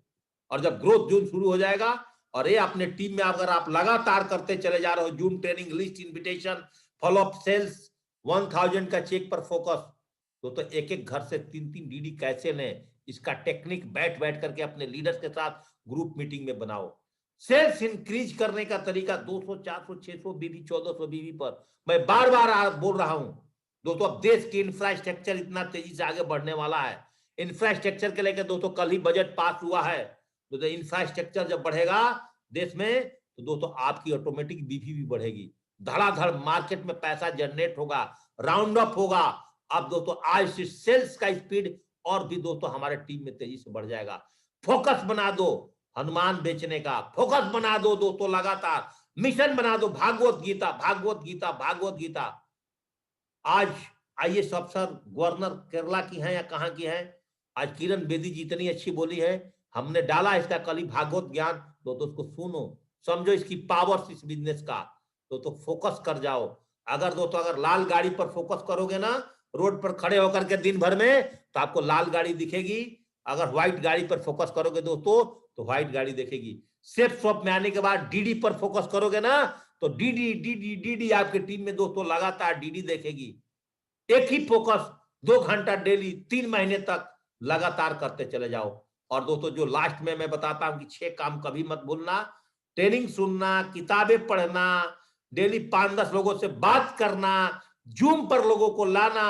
और जब ग्रोथ जोन शुरू हो जाएगा, और ये अपने टीम में अगर आप लगातार करते चले जा रहे हो, Zoom training, list invitation, follow up sales, 1000 का चेक पर फोकस, तो एक एक घर से 3-3 डीडी कैसे लें, इसका टेक्निक बैठ बैठ करके अपने लीडर्स के साथ ग्रुप मीटिंग में बनाओ। सेल्स इंक्रीज करने का तरीका 200, 400, 600 बीबी, 1400 बीबी पर मैं बार बार बोल रहा हूं दोस्तों। अब देश की इंफ्रास्ट्रक्चर इतना तेजी से आगे बढ़ने वाला है। इंफ्रास्ट्रक्चर के लेकर दोस्तों कल ही बजट पास हुआ है। तो इंफ्रास्ट्रक्चर जब बढ़ेगा देश में, तो दोस्तों आपकी ऑटोमेटिक बीबी भी बढ़ेगी, धड़ाधड़ मार्केट में पैसा जनरेट होगा, राउंड अप होगा। अब दोस्तों आज से सेल्स का स्पीड और भी दोस्तों हमारे टीम में तेजी से बढ़ जाएगा। फोकस बना दो हनुमान बेचने का, फोकस बना दो दोस्तों, लगातार मिशन बना दो, भागवत गीता, भागवत गीता, भागवत गीता। आज आईएएस अफसर गवर्नर केरला की हैं या कहां की हैं, आज किरण बेदी जी इतनी अच्छी बोली है, हमने डाला इसका कल ही भागवत ज्ञान, तो उसको सुनो, समझो इसकी पावर इस बिजनेस का, तो फोकस कर जाओ। अगर दोस्तों अगर लाल गाड़ी पर फोकस करोगे ना, रोड पर खड़े होकर के दिन भर में, तो आपको लाल गाड़ी दिखेगी। अगर व्हाइट गाड़ी पर फोकस करोगे दोस्तों तो व्हाइट गाड़ी दिखेगी। सेफ स्वैप में आने के बाद डीडी पर फोकस करोगे ना, तो डीडी डीडी डीडी आपके टीम में दोस्तों लगातार डीडी देखेगी। एक ही फोकस 2 घंटा डेली 3 महीने तक लगातार करते चले जाओ। और दोस्तों जो लास्ट में मैं बताता हूं कि 6 काम कभी मत भूलना। ट्रेनिंग सुनना, किताबें पढ़ना, डेली 5-10 लोगों से बात करना, जूम पर लोगों को लाना,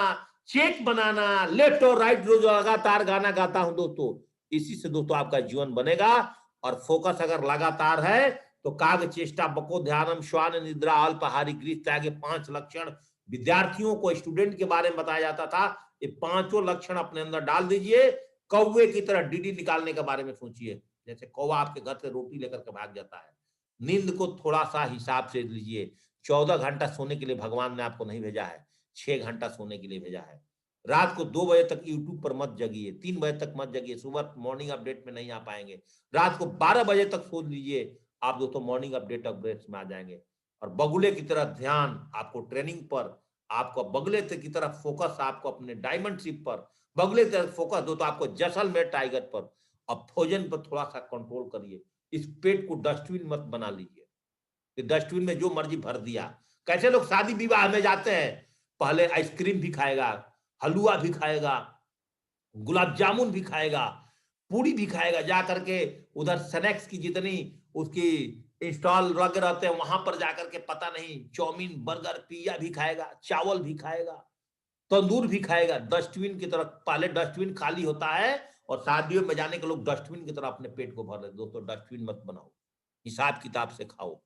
चेक बनाना, लेफ्ट और राइट रोज लगातार गाना गाता हूं दोस्तों। इसी से दोस्तों आपका जीवन बनेगा। और फोकस अगर लगातार है तो काग चेष्टा बको ध्यानम श्वान निद्रा अल्पाहारी गृह त्याग, 5 लक्षण विद्यार्थियों को स्टूडेंट के बारे में बताया जाता था। ये 5 लक्षण अपने अंदर डाल दीजिए। कौवे की तरह डीडी निकालने के बारे में सोचिए। जैसे कौवा आपके घर से रोटी लेकर के भाग जाता है। नींद को थोड़ा सा हिसाब से लीजिए। 14 घंटा सोने के लिए भगवान ने आपको नहीं भेजा है, 6 घंटा सोने के लिए भेजा है। रात को 2 बजे तक यूट्यूब पर मत जगिए, 3 बजे तक मत जगिए, सुबह मॉर्निंग अपडेट में नहीं आ पाएंगे। रात को 12 बजे तक सो लीजिए, आप दोस्तों मॉर्निंग अपडेट में आ जाएंगे। और बगुले की तरह ध्यान आपको ट्रेनिंग पर, आपको बगले की तरफ फोकस, आपको अपने डायमंड शिप पर, बगले की तरफ फोकस दोस्तों आपको जैसलमेर टाइगर पर। अब भोजन पर थोड़ा सा कंट्रोल करिए। इस पेट को डस्टबिन मत बना लीजिए, डस्टबिन में जो मर्जी भर दिया। कैसे लोग शादी विवाह में जाते हैं, पहले आइसक्रीम भी खाएगा, हलवा भी खाएगा, गुलाब जामुन भी खाएगा, पूरी भी खाएगा, जा करके उधर स्नैक्स की जितनी उसकी स्टॉल लगे रहते हैं वहां पर जाकर के पता नहीं चाउमीन, बर्गर, पिज्जा भी खाएगा, चावल भी खाएगा, तंदूर भी खाएगा। डस्टबिन की तरफ पहले डस्टबिन खाली होता है और शादियों में जाने के लोग डस्टबिन की तरफ अपने पेट को भर रहे। दोस्तों डस्टबिन मत बनाओ, हिसाब किताब से खाओ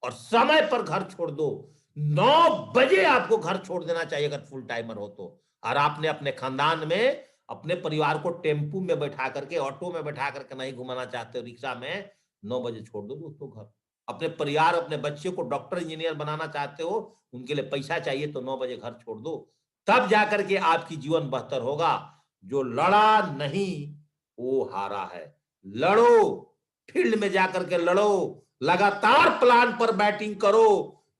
और समय पर घर छोड़ दो। 9 बजे आपको घर छोड़ देना चाहिए अगर फुल टाइमर हो तो। और आपने अपने खानदान में अपने परिवार को टेम्पू में बैठा करके, ऑटो में बैठा करके नहीं घुमाना चाहते हो, रिक्शा में, 9 बजे छोड़ दो दोस्तों घर। अपने परिवार, अपने बच्चे को डॉक्टर इंजीनियर बनाना चाहते हो, उनके लिए पैसा चाहिए तो 9 बजे घर छोड़ दो। तब जाकर के आपकी जीवन बेहतर होगा। जो लड़ा नहीं वो हारा है। लड़ो, फील्ड में जाकर के लड़ो, लगातार प्लान पर बैटिंग करो,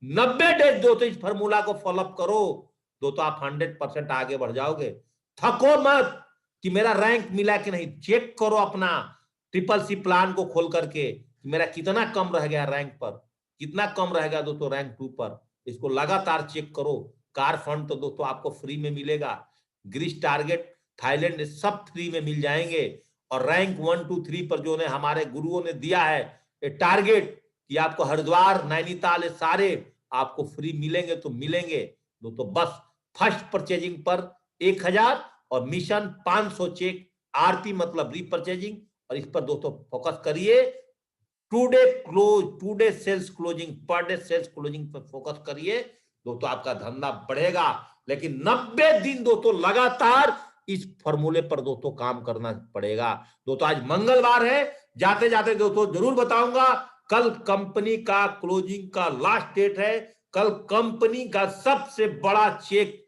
90 डेज दोस्तों इस फार्मूला को फॉलोअप करो, दोस्तों आप 100% आगे बढ़ जाओगे। थको मत कि मेरा रैंक मिला कि नहीं, चेक करो अपना CCC प्लान को खोल करके कि मेरा कितना कम रह गया रैंक पर, कितना कम रह गया दोस्तों रैंक 2 पर, इसको लगातार चेक करो। कार फंड तो दोस्तों आपको फ्री में मिलेगा, ग्रीस टारगेट, थाईलैंड सब फ्री में मिल जाएंगे। और रैंक 1, 2, 3 पर जो ने हमारे गुरुओं ने दिया है ये टारगेट कि आपको हरिद्वार, नैनीताल सारे आपको फ्री मिलेंगे तो मिलेंगे दोस्तों। बस फर्स्ट परचेजिंग पर 1000 और मिशन 500 चेक, आरपी मतलब रीपरचेजिंग, और इस पर दोस्तों फोकस करिए। Today sales closing, per day sales closing पर फोकस करिए दोस्तों, आपका धंधा बढ़ेगा। लेकिन 90 दिन दोस्तों लगातार इस फॉर्मूले पर दोस्तों काम करना पड़ेगा। दोस्तों आज मंगलवार है, जाते जाते दोस्तों जरूर बताऊंगा, कल कंपनी का क्लोजिंग का लास्ट डेट है। कल कंपनी का सबसे बड़ा चेक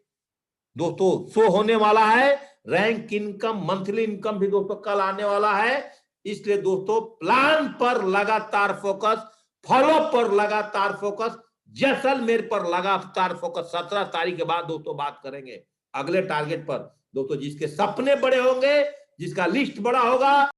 दोस्तों शो होने वाला है। रैंक इनकम, मंथली इनकम भी दोस्तों कल आने वाला है। इसलिए दोस्तों प्लान पर लगातार फोकस, फॉलो पर लगातार फोकस, जैसलमेर पर लगातार फोकस। 17 तारीख के बाद दोस्तों बात करेंगे अगले टारगेट पर दोस्तों। जिसके सपने बड़े होंगे, जिसका लिस्ट बड़ा होगा,